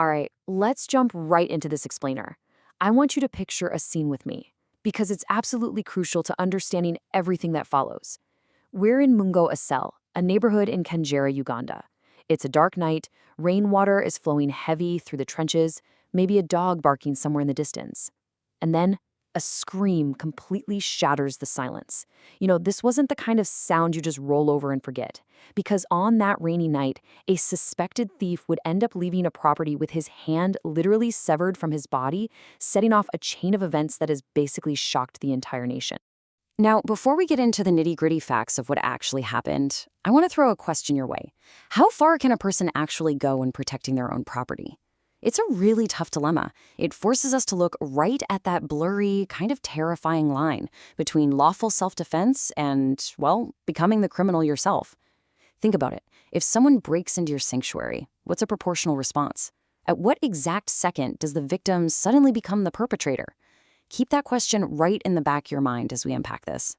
All right, let's jump right into this explainer. I want you to picture a scene with me, because it's absolutely crucial to understanding everything that follows. We're in Mungo Asel, a neighborhood in Kyengera, Uganda. It's a dark night, rainwater is flowing heavy through the trenches, maybe a dog barking somewhere in the distance. And then a scream completely shatters the silence. This wasn't the kind of sound you just roll over and forget, because on that rainy night, a suspected thief would end up leaving a property with his hand literally severed from his body, setting off a chain of events that has basically shocked the entire nation. Now, before we get into the nitty-gritty facts of what actually happened, I want to throw a question your way. How far can a person actually go in protecting their own property? It's a really tough dilemma. It forces us to look right at that blurry, kind of terrifying line between lawful self-defense and, well, becoming the criminal yourself. Think about it. If someone breaks into your sanctuary, what's a proportional response? At what exact second does the victim suddenly become the perpetrator? Keep that question right in the back of your mind as we unpack this.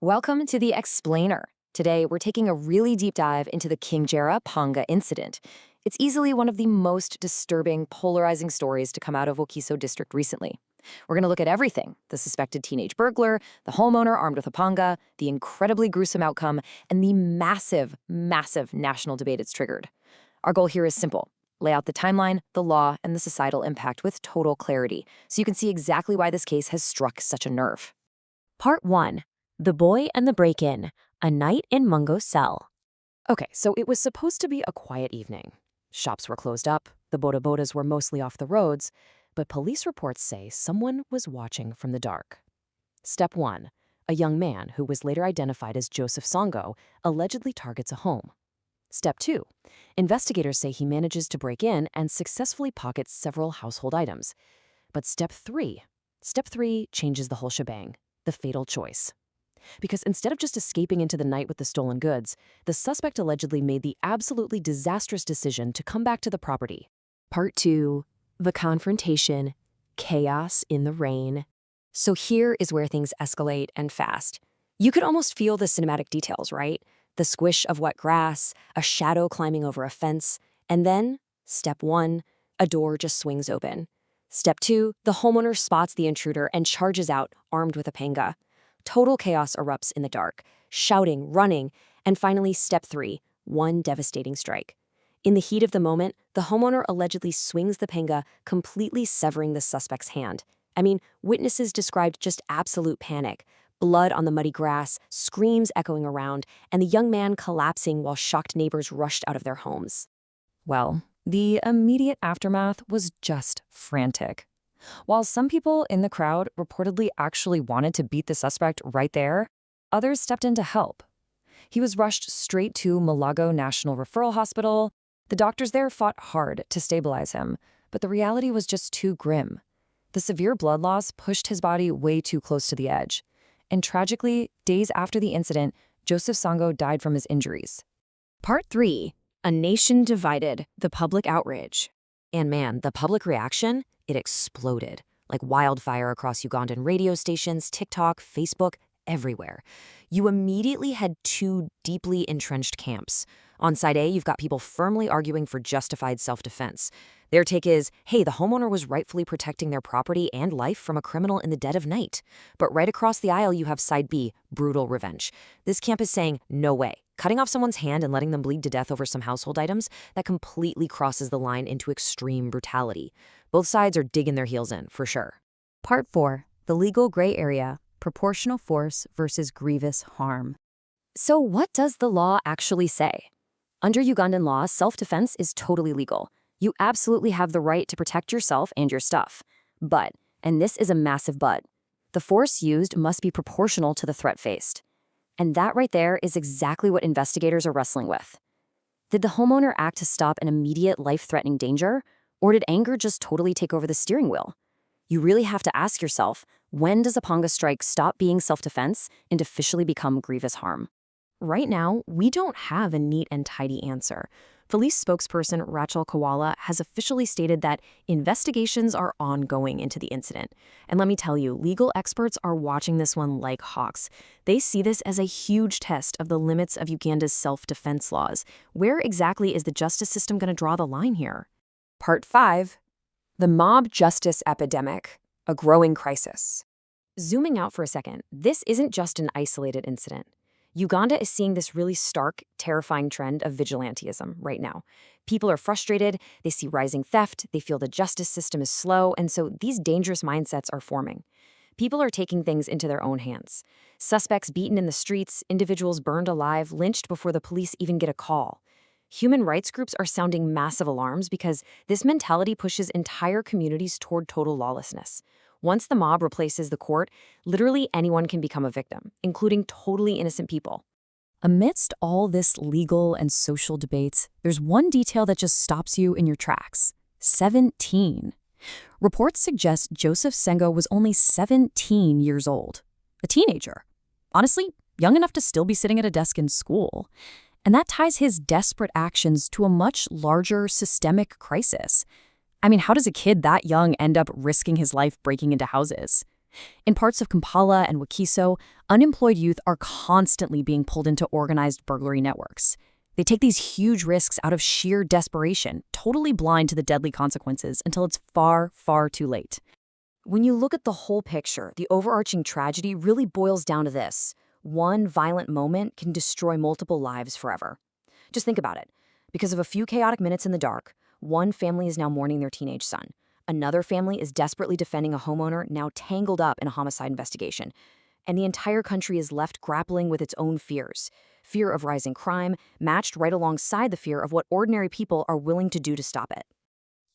Welcome to The Explainer. Today, we're taking a really deep dive into the Kyengera panga incident. It's easily one of the most disturbing, polarizing stories to come out of Wakiso District recently. We're going to look at everything: the suspected teenage burglar, the homeowner armed with a panga, the incredibly gruesome outcome, and the massive, massive national debate it's triggered. Our goal here is simple: lay out the timeline, the law, and the societal impact with total clarity, so you can see exactly why this case has struck such a nerve. Part 1. The Boy and the Break-In, a Night in Mungo Cell. Okay, so it was supposed to be a quiet evening. Shops were closed up, the boda-bodas were mostly off the roads, but police reports say someone was watching from the dark. Step 1. A young man, who was later identified as Joseph Songo, allegedly targets a home. Step 2. Investigators say he manages to break in and successfully pockets several household items. But Step 3 changes the whole shebang, the fatal choice. Because instead of just escaping into the night with the stolen goods, the suspect allegedly made the absolutely disastrous decision to come back to the property. Part 2. The confrontation, chaos in the rain. So here is where things escalate, and fast. You could almost feel the cinematic details, right? The squish of wet grass, a shadow climbing over a fence, and then, Step 1, a door just swings open. Step 2, the homeowner spots the intruder and charges out, armed with a panga. Total chaos erupts in the dark, shouting, running, and finally Step 3, one devastating strike. In the heat of the moment, the homeowner allegedly swings the panga, completely severing the suspect's hand. Witnesses described just absolute panic. Blood on the muddy grass, screams echoing around, and the young man collapsing while shocked neighbors rushed out of their homes. Well, the immediate aftermath was just frantic. While some people in the crowd reportedly actually wanted to beat the suspect right there, others stepped in to help. He was rushed straight to Mulago National Referral Hospital. The doctors there fought hard to stabilize him, but the reality was just too grim. The severe blood loss pushed his body way too close to the edge. And tragically, days after the incident, Joseph Songo died from his injuries. Part 3. A Nation Divided, the Public Outrage. And man, the public reaction? It exploded. Like wildfire across Ugandan radio stations, TikTok, Facebook, everywhere. You immediately had two deeply entrenched camps. On side A, you've got people firmly arguing for justified self-defense. Their take is, hey, the homeowner was rightfully protecting their property and life from a criminal in the dead of night. But right across the aisle, you have side B, brutal revenge. This camp is saying, no way. Cutting off someone's hand and letting them bleed to death over some household items, that completely crosses the line into extreme brutality. Both sides are digging their heels in, for sure. Part 4. The Legal Gray Area, Proportional Force versus Grievous Harm. So what does the law actually say? Under Ugandan law, self-defense is totally legal. You absolutely have the right to protect yourself and your stuff. But, and this is a massive but, the force used must be proportional to the threat faced. And that right there is exactly what investigators are wrestling with. Did the homeowner act to stop an immediate life-threatening danger, or did anger just totally take over the steering wheel? You really have to ask yourself, when does a panga strike stop being self-defense and officially become grievous harm? Right now, we don't have a neat and tidy answer. Police spokesperson Rachel Kawala has officially stated that investigations are ongoing into the incident. And let me tell you, legal experts are watching this one like hawks. They see this as a huge test of the limits of Uganda's self-defense laws. Where exactly is the justice system going to draw the line here? Part 5. The Mob Justice Epidemic, a Growing Crisis. Zooming out for a second, this isn't just an isolated incident. Uganda is seeing this really stark, terrifying trend of vigilantism right now. People are frustrated, they see rising theft, they feel the justice system is slow, and so these dangerous mindsets are forming. People are taking things into their own hands. Suspects beaten in the streets, individuals burned alive, lynched before the police even get a call. Human rights groups are sounding massive alarms because this mentality pushes entire communities toward total lawlessness. Once the mob replaces the court, literally anyone can become a victim, including totally innocent people. Amidst all this legal and social debates, there's one detail that just stops you in your tracks. 17. Reports suggest Joseph Sengo was only 17 years old. A teenager. Honestly, young enough to still be sitting at a desk in school. And that ties his desperate actions to a much larger systemic crisis. I mean, how does a kid that young end up risking his life breaking into houses? In parts of Kampala and Wakiso, unemployed youth are constantly being pulled into organized burglary networks. They take these huge risks out of sheer desperation, totally blind to the deadly consequences until it's far, far too late. When you look at the whole picture, the overarching tragedy really boils down to this. One violent moment can destroy multiple lives forever. Just think about it. Because of a few chaotic minutes in the dark, one family is now mourning their teenage son. Another family is desperately defending a homeowner now tangled up in a homicide investigation. And the entire country is left grappling with its own fears. Fear of rising crime, matched right alongside the fear of what ordinary people are willing to do to stop it.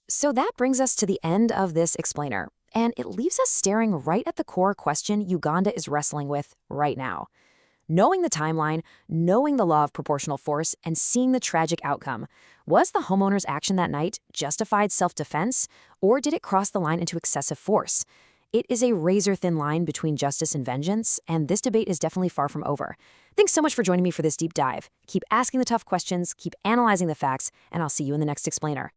So that brings us to the end of this explainer. And it leaves us staring right at the core question Uganda is wrestling with right now. Knowing the timeline, knowing the law of proportional force, and seeing the tragic outcome, was the homeowner's action that night justified self-defense, or did it cross the line into excessive force? It is a razor-thin line between justice and vengeance, and this debate is definitely far from over. Thanks so much for joining me for this deep dive. Keep asking the tough questions, keep analyzing the facts, and I'll see you in the next explainer.